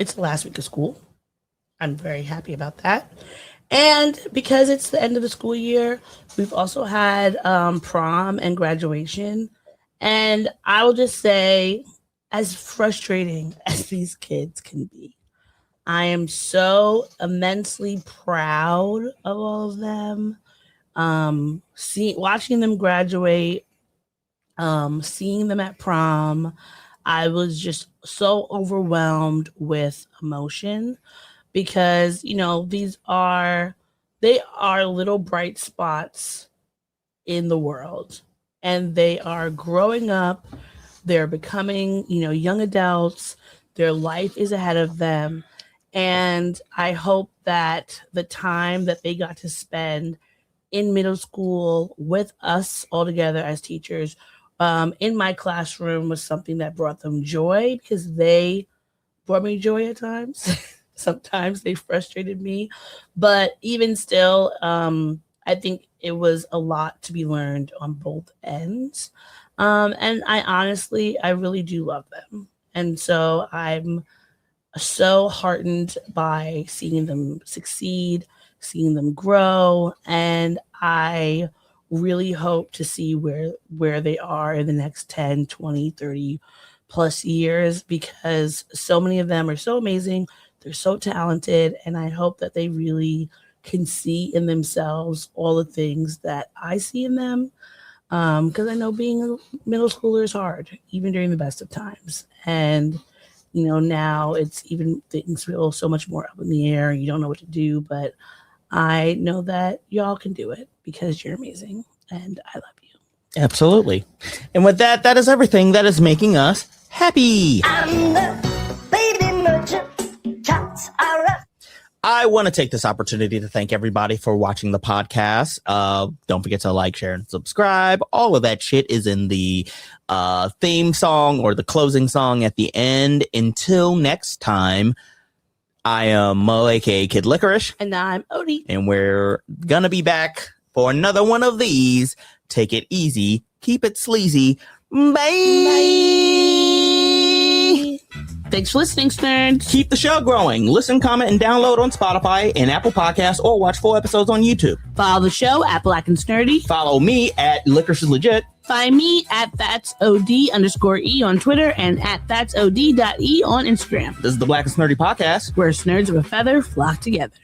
it's the last week of school. I'm very happy about that. And because it's the end of the school year, we've also had prom and graduation. And I will just say, as frustrating as these kids can be, I am so immensely proud of all of them. Watching them graduate, seeing them at prom, I was just so overwhelmed with emotion. Because, they are little bright spots in the world, and they are growing up. They're becoming, young adults. Their life is ahead of them. And I hope that the time that they got to spend in middle school with us all together as teachers in my classroom was something that brought them joy, because they brought me joy at times. Sometimes they frustrated me, but even still, I think it was a lot to be learned on both ends. And I really do love them. And so I'm so heartened by seeing them succeed, seeing them grow. And I really hope to see where they are in the next 10, 20, 30 plus years, because so many of them are so amazing. They're so talented, and I hope that they really can see in themselves all the things that I see in them, because I know being a middle schooler is hard, even during the best of times. And, now it's even things feel so much more up in the air. You don't know what to do, but I know that y'all can do it because you're amazing, and I love you. Absolutely. And with that is everything that is making us happy. I'm the baby merchant. I want to take this opportunity to thank everybody for watching the podcast. Don't forget to like, share, and subscribe. All of that shit is in the theme song or the closing song at the end. Until next time, I am Mo, aka Kid Licorice. And I'm Odie. And we're gonna be back for another one of these. Take it easy. Keep it sleazy. Bye. Thanks for listening, Snerds. Keep the show growing. Listen, comment, and download on Spotify and Apple Podcasts, or watch full episodes on YouTube. Follow the show at Black and Snerdy. Follow me at Licorice is Legit. Find me at That'sOD_E on Twitter and at That'sOD.E on Instagram. This is the Black and Snerdy Podcast, where nerds of a feather flock together.